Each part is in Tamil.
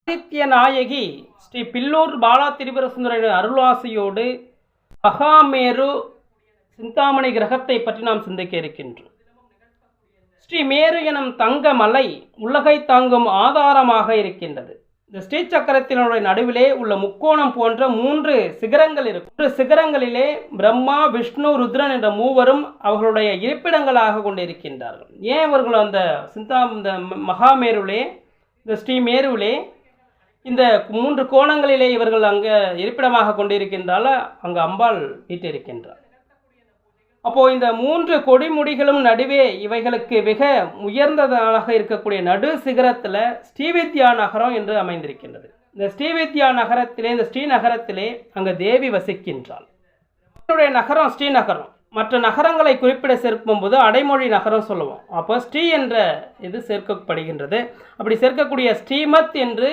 ஆதித்ய நாயகி ஸ்ரீ பில்லூர் பாலா திரிபுர சுந்தரரின் அருளாசியோடு மகாமேரு சிந்தாமணி கிரகத்தை பற்றி நாம் சிந்திக்க இருக்கின்றோம். ஸ்ரீ மேரு எனும் தங்க மலை உலகை தாங்கும் ஆதாரமாக இருக்கின்றது. இந்த ஸ்ரீ சக்கரத்தினுடைய நடுவிலே உள்ள முக்கோணம் போன்ற 3 சிகரங்கள் இருக்கும். 3 சிகரங்களிலே பிரம்மா, விஷ்ணு, ருத்ரன் என்ற மூவரும் அவர்களுடைய இருப்பிடங்களாக கொண்டிருக்கின்றார்கள். ஏன் இவர்கள் அந்த இந்த மகாமேருவிலே, இந்த ஸ்ரீ மேருவிலே இந்த 3 கோணங்களிலே இவர்கள் அங்கே இருப்பிடமாக கொண்டிருக்கின்றால் அங்கு அம்பாள் வீட்டிருக்கின்றார். அப்போது இந்த 3 கொடிமுடிகளும் நடுவே இவைகளுக்கு மிக உயர்ந்ததாக இருக்கக்கூடிய நடு சிகரத்தில் ஸ்ரீவித்யா நகரம் என்று அமைந்திருக்கின்றது. இந்த ஸ்ரீவித்யா நகரத்திலே, இந்த ஸ்ரீநகரத்திலே அங்கே தேவி வசிக்கின்றாள். என்னுடைய நகரம் ஸ்ரீநகரம். மற்ற நகரங்களை குறிப்பிட சேர்க்கும்போது அடைமொழி நகரம் சொல்லுவோம். அப்போ ஸ்ரீ என்ற இது சேர்க்கப்படுகின்றது. அப்படி சேர்க்கக்கூடிய ஸ்ரீமத் என்று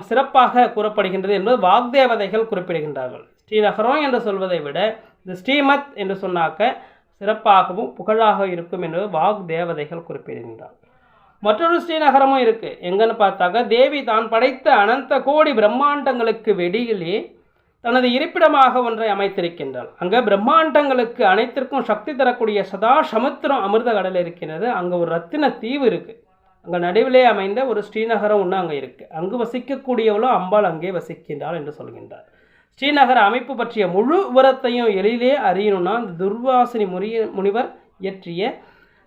சிறப்பாக கூறப்படுகின்றது என்பது வாக்தேவதைகள் குறிப்பிடுகின்றார்கள். ஸ்ரீநகரம் என்று சொல்வதை விட இந்த ஸ்ரீமத் என்று சொன்னாக்க சிறப்பாகவும் புகழாக இருக்கும் என்று வாக்தேவதைகள் குறிப்பிடுகின்றார். மற்றொரு ஸ்ரீநகரமும் இருக்குது. எங்கன்னு பார்த்தாக்க தேவி தான் படைத்த அனந்த கோடி பிரம்மாண்டங்களுக்கு வெளியிலே தனது இருப்பிடமாக ஒன்றை அமைத்திருக்கின்றாள். அங்கே பிரம்மாண்டங்களுக்கு அனைத்திற்கும் சக்தி தரக்கூடிய சதா சமுத்திரம் அமிர்த கடல் இருக்கின்றது. அங்கே ஒரு ரத்தின தீவு இருக்குது. அங்கே நடுவிலே அமைந்த ஒரு ஸ்ரீநகரம் ஒன்று அங்கே இருக்குது. அங்கு வசிக்கக்கூடியவளோ அம்பாள் அங்கே வசிக்கின்றாள் என்று சொல்கின்றார். ஸ்ரீநகர அமைப்பு பற்றிய முழு விவரத்தையும் எளிலே அறியணும்னா இந்த துர்வாசினி முனிவர் இயற்றிய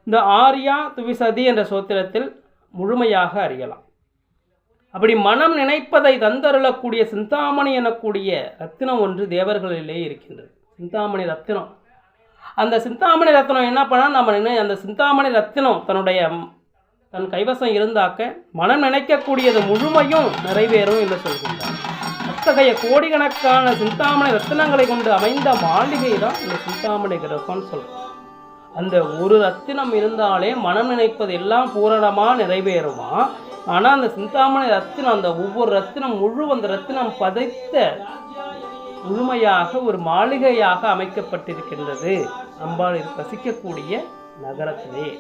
இந்த ஆர்யா துவிசதி என்ற சோத்திரத்தில் முழுமையாக அறியலாம். அப்படி மனம் நினைப்பதை தந்தருளக்கூடிய சிந்தாமணி எனக்கூடிய ரத்தினம் ஒன்று தேவர்களிலே இருக்கின்றது. சிந்தாமணி ரத்தினம். அந்த சிந்தாமணி ரத்தினம் என்ன பண்ணால் நம்ம அந்த சிந்தாமணி ரத்தினம் தன் கைவசம் இருந்தாக்க மனம் நினைக்கக்கூடியது முழுமையும் நிறைவேறும் என்று சொல்கின்றார். அத்தகைய கோடிக்கணக்கான சிந்தாமணி ரத்தினங்களை கொண்டு அமைந்த மாளிகை தான் இந்த சிந்தாமணி கிரகம்னு சொல்கிறோம். அந்த ஒரு ரத்தினம் இருந்தாலே மனம் நினைப்பது எல்லாம் பூரணமாக நிறைவேறுமா. ஆனால் அந்த சிந்தாமணி ரத்தினம், அந்த ஒவ்வொரு ரத்தினம் அந்த ரத்தினம் பதைத்த முழுமையாக ஒரு மாளிகையாக அமைக்கப்பட்டிருக்கின்றது அம்பாள் வசிக்கக்கூடிய நகரத்திலே.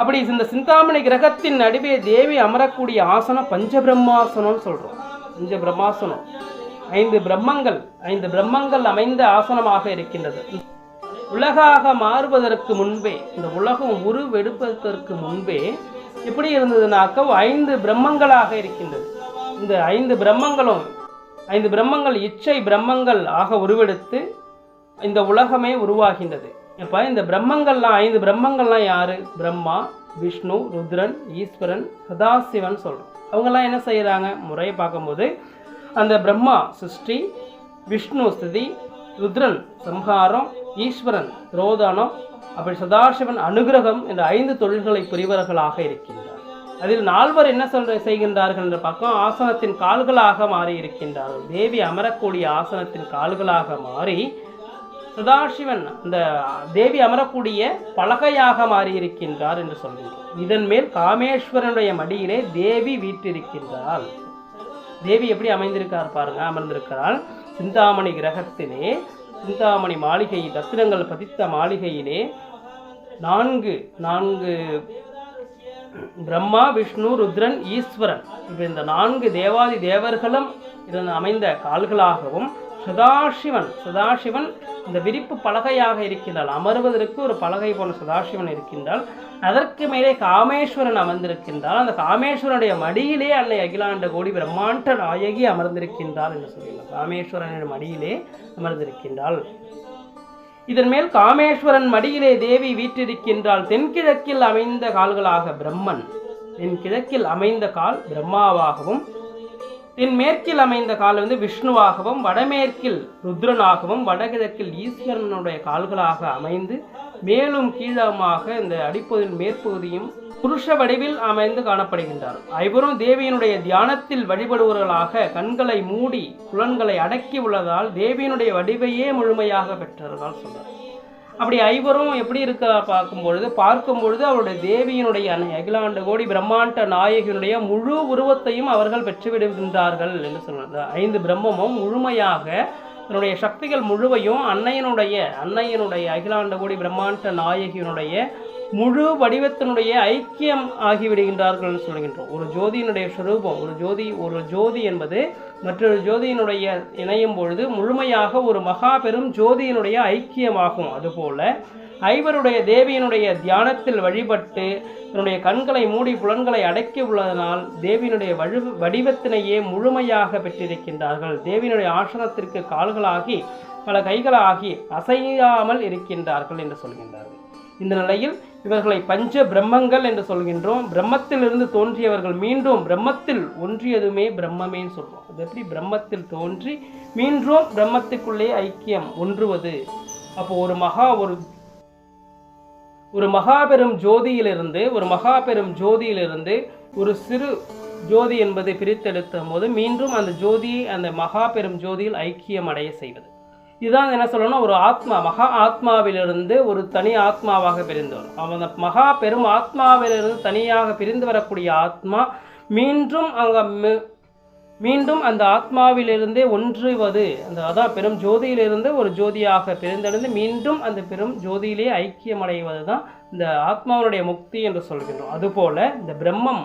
அப்படி இந்த சிந்தாமணி கிரகத்தின் நடுவே தேவி அமரக்கூடிய ஆசனம் பஞ்சபிரம்மாசனம்னு சொல்கிறோம். பஞ்சபிரம்மாசனம் 5 பிரம்மங்கள் அமைந்த ஆசனமாக இருக்கின்றது. உலகாக மாறுவதற்கு முன்பே, இந்த உலகம் உருவெடுப்பதற்கு முன்பே எப்படி இருந்ததுனாக்க 5 பிரம்மங்களாக இருக்கின்றது. இந்த 5 பிரம்மங்கள் இச்சை பிரம்மங்கள் ஆக உருவெடுத்து இந்த உலகமே உருவாகின்றது. இப்போ இந்த பிரம்மங்கள்லாம் 5 பிரம்மங்கள்லாம் யார்? பிரம்மா, விஷ்ணு, ருத்ரன், ஈஸ்வரன், சதாசிவன் சொல்கிறோம். அவங்கெல்லாம் என்ன செய்கிறாங்க? முறையை பார்க்கும்போது அந்த பிரம்மா சிருஷ்டி, விஷ்ணு ஸ்திதி, ருத்ரன் சம்ஹாரம், ஈஸ்வரன் ரோதனம், அப்படி சதாசிவன் அனுகிரகம் என்ற 5 தொழில்களை புரிவர்களாக இருக்கின்றார். அதில் 4 என்ன செய்கின்றார்கள் என்ற பக்கம் ஆசனத்தின் கால்களாக மாறி இருக்கின்றார்கள். தேவி அமரக்கூடிய ஆசனத்தின் கால்களாக மாறி சதாசிவன் அந்த தேவி அமரக்கூடிய பலகையாக மாறியிருக்கின்றார் என்று சொல்கின்றார். இதன் மேல் காமேஸ்வரனுடைய மடியிலே தேவி வீற்றிருக்கின்றாள். தேவி எப்படி அமைந்திருக்கார் பாருங்க, அமர்ந்திருக்கிறாள். சிந்தாமணி கிரகத்திலே, சிந்தாமணி மாளிகை ரத்தினங்கள் பதித்த மாளிகையிலே 4 பிரம்மா, விஷ்ணு, ருத்ரன், ஈஸ்வரன் இப்போ இந்த 4 தேவாதி தேவர்களும் இதன் அமைந்த கால்களாகவும் சதாசிவன் இந்த விரிப்பு பலகையாக இருக்கின்றாள். அமர்வதற்கு ஒரு பலகை போன சதாசிவன் இருக்கின்றாள். அதற்கு மேலே காமேஸ்வரன் அமர்ந்திருக்கின்றாள். அந்த காமேஸ்வரனுடைய மடியிலே அன்னை அகிலாண்ட கோடி பிரம்மாண்ட நாயகி அமர்ந்திருக்கின்றாள் என்று சொல்கிறார். காமேஸ்வரனுடைய மடியிலே அமர்ந்திருக்கின்றாள். இதன் மேல் காமேஸ்வரன் மடியிலே தேவி வீற்றிருக்கின்றாள். தென்கிழக்கில் அமைந்த கால்களாக பிரம்மன், தென்கிழக்கில் அமைந்த கால் பிரம்மாவாகவும், தென்மேற்கில் அமைந்த கால் விஷ்ணுவாகவும், வடமேற்கில் ருத்ரனாகவும், வடகிழக்கில் ஈஸ்வரனுடைய கால்களாக அமைந்து மேலும் கீழமாக இந்த அடிப்பகுதியின் மேற்பகுதியும் புருஷ வடிவில் அமைந்து காணப்படுகின்றார். ஐவரும் தேவியினுடைய தியானத்தில் வழிபடுவர்களாக கண்களை மூடி புலன்களை அடக்கி உள்ளதால் தேவியினுடைய வடிவையே முழுமையாக பெற்றார்கள் சொல்றார். அப்படி ஐவரும் எப்படி இருக்க பார்க்கும் பொழுது அவருடைய தேவியினுடைய அகிலாண்ட கோடி பிரம்மாண்ட நாயகியினுடைய முழு உருவத்தையும் அவர்கள் பெற்றுவிடுகின்றார்கள் என்று சொன்னார். 5 பிரம்மமும் முழுமையாக தன்னுடைய சக்திகள் முழுவையும் அன்னையினுடைய அகிலாண்ட கோடி பிரம்மாண்ட நாயகியினுடைய முழு வடிவத்தினுடைய ஐக்கியம் ஆகிவிடுகின்றார்கள் சொல்கின்றோம். ஒரு ஜோதியினுடைய ஸ்வரூபம், ஒரு ஜோதி என்பது மற்றொரு ஜோதியினுடைய இணையும் பொழுது முழுமையாக ஒரு மகா பெரும் ஜோதியினுடைய ஐக்கியமாகும். அதுபோல ஐவருடைய தேவியினுடைய தியானத்தில் வழிபட்டு தன்னுடைய கண்களை மூடி புலன்களை அடக்கி உள்ளதனால் தேவியினுடைய வடிவத்தினையே முழுமையாக பெற்றிருக்கின்றார்கள். தேவியினுடைய ஆசனத்திற்கு கால்களாகி பல கைகளாகி அசையாமல் இருக்கின்றார்கள் என்று சொல்கின்றார்கள். இந்த நிலையில் இவர்களை பஞ்ச பிரம்மங்கள் என்று சொல்கின்றோம். பிரம்மத்திலிருந்து தோன்றியவர்கள் மீண்டும் பிரம்மத்தில் ஒன்றியதுமே பிரம்மமேன்னு சொல்றோம். அது எப்படி பிரம்மத்தில் தோன்றி மீண்டும் பிரம்மத்துக்குள்ளே ஐக்கியம் ஒன்றுவது? அப்போ ஒரு மகாபெரும் ஜோதியிலிருந்து ஒரு சிறு ஜோதி என்பது பிரித்தெடுத்த போது மீண்டும் அந்த ஜோதியை அந்த மகாபெரும் ஜோதியில் ஐக்கியம் அடைய செய்வது. இதுதான் என்ன சொல்லணும், ஒரு ஆத்மா மகா ஆத்மாவிலிருந்து ஒரு தனி ஆத்மாவாக பிரிந்து வரும். அந்த மகா பெரும் ஆத்மாவிலிருந்து தனியாக பிரிந்து வரக்கூடிய ஆத்மா மீண்டும் அந்த ஆத்மாவிலிருந்தே ஒன்றுவது. அதான் பெரும் ஜோதியிலிருந்து ஒரு ஜோதியாக பிரிந்தடைந்து மீண்டும் அந்த பெரும் ஜோதியிலே ஐக்கியமடைவது தான் இந்த ஆத்மாவுடைய முக்தி என்று சொல்கின்றோம். அதுபோல இந்த பிரம்மம்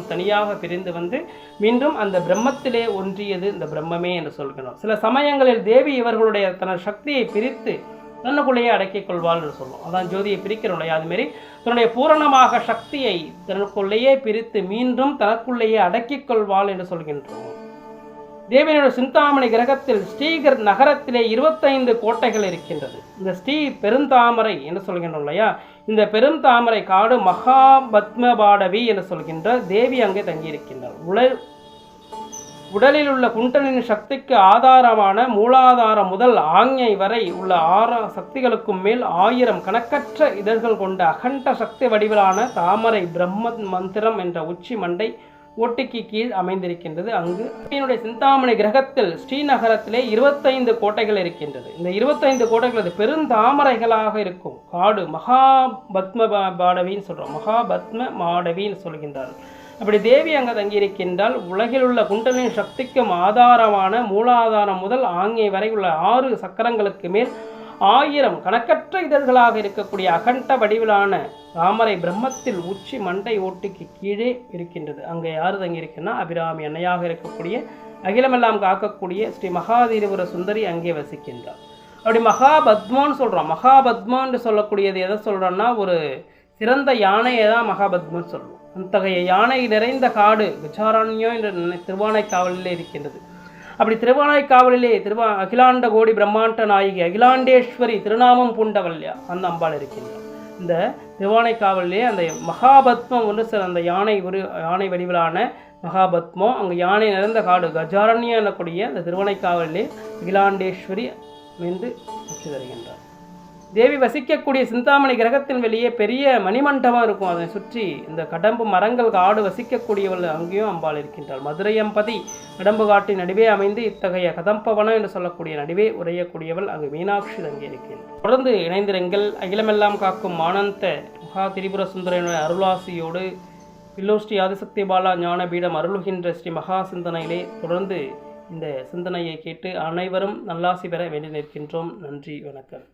தனியாக பிரிந்து வந்து மீண்டும் அந்த பிரம்மத்திலே ஒன்றியது இந்த பிரம்மமே என்று சொல்கிறோம். சில சமயங்களில் தேவி இவர்களுடைய தனது சக்தியை பிரித்து தன்னுக்குள்ளேயே அடக்கிக் கொள்வாள் என்று சொல்லுவோம். அதான் ஜோதியை பிரிக்கிறோம். அதுமாரி தன்னுடைய பூரணமாக சக்தியை தனக்குள்ளேயே பிரித்து மீண்டும் தனக்குள்ளேயே அடக்கிக் கொள்வாள் என்று சொல்கின்றோம். தேவியினுடைய சிந்தாமணி கிரகத்தில் ஸ்ரீகர் நகரத்திலே 25 கோட்டைகள் இருக்கின்றது. இந்த ஸ்ரீ பெருந்தாமரை என்று சொல்கின்றோம் இல்லையா, இந்த பெருந்தாமரை காடு மகாபத்மபாடவி என்று சொல்கின்ற தேவி அங்கே தங்கியிருக்கின்றார். உடலில் உள்ள குண்டலின் சக்திக்கு ஆதாரமான மூலாதாரம் முதல் ஆஞ்ஞை வரை உள்ள 6 சக்திகளுக்கும் மேல் 1000 கணக்கற்ற இதழ்கள் கொண்ட அகண்ட சக்தி வடிவிலான தாமரை பிரம்ம மந்திரம் என்ற உச்சி மண்டை ஓட்டிக்கு கீழ் அமைந்திருக்கின்றது. அங்கு என்னுடைய சிந்தாமணி கிரகத்தில் ஸ்ரீநகரத்திலே 25 கோட்டைகள் இருக்கின்றது. இந்த 25 கோட்டைகள் அது பெருந்தாமரைகளாக இருக்கும் காடு மகாபத்ம பாடவின்னு சொல்கிறோம். மகாபத்ம மாடவின்னு சொல்கின்றார். அப்படி தேவி அங்கே தங்கியிருக்கின்றால் உலகில் உள்ள குண்டலின் சக்திக்கும் ஆதாரமான மூலாதாரம் முதல் ஆஞ்ஞை வரை உள்ள 6 சக்கரங்களுக்கு மேல் 1000 கணக்கற்ற இதழ்களாக இருக்கக்கூடிய அகண்ட வடிவிலான தாமரை பிரம்மத்தில் உச்சி மண்டை ஓட்டுக்கு கீழே இருக்கின்றது. அங்கே யார் தங்கியிருக்குன்னா அபிராமி அன்னையாக இருக்கக்கூடிய அகிலமெல்லாம் காக்கக்கூடிய ஸ்ரீ மகாதிரிபுர சுந்தரி அங்கே வசிக்கின்றார். அப்படி மகாபத்மான்னு சொல்கிறோம். மகாபத்மான்னு சொல்லக்கூடியது எதை சொல்கிறோன்னா, ஒரு சிறந்த யானையை தான் மகாபத்மன்னு சொல்லுவோம். அத்தகைய யானை நிறைந்த காடு கஜாரண்யம் என்ற திருவானைக்காவலிலே இருக்கின்றது. அப்படி திருவானைக்காவலிலே அகிலாண்ட கோடி பிரம்மாண்ட நாயகி அகிலாண்டேஸ்வரி திருநாமம் பூண்டவல்யா அந்த அம்பாள் இருக்கின்றார். இந்த திருவானைக்காவலிலே அந்த மகாபத்மம் ஒன்று அந்த யானை வடிவிலான மகாபத்மம் அங்கே யானை நிறைந்த காடு கஜாரண்யம் எனக்கூடிய அந்த திருவானைக்காவலிலே அகிலாண்டேஸ்வரி மீண்டு வச்சு தருகின்றார். தேவி வசிக்கக்கூடிய சிந்தாமணி கிரகத்தின் வெளியே பெரிய மணிமண்டபம் இருக்கும். அதை சுற்றி இந்த கடம்பு மரங்கள் காடு வசிக்கக்கூடியவள் அங்கேயும் அம்பாள் இருக்கின்றாள். மதுரையம்பதி கடம்பு காட்டின் நடுவே அமைந்து இத்தகைய கதம்பவனம் என்று சொல்லக்கூடிய நடுவே உரையக்கூடியவள் அங்கு மீனாட்சி தங்கி இருக்கின்றாள். தொடர்ந்து இணைந்திருங்கள். அகிலமெல்லாம் காக்கும் ஆனந்த மகா திரிபுர சுந்தரனுடைய அருளாசியோடு பில்லூர் ஸ்ரீ ஆதிசக்தி பாலா ஞானபீடம் அருளுகின்ற ஸ்ரீ மகா சிந்தனையிலே தொடர்ந்து இந்த சிந்தனையை கேட்டு அனைவரும் நல்லாசி பெற வேண்டி நிற்கின்றோம். நன்றி, வணக்கம்.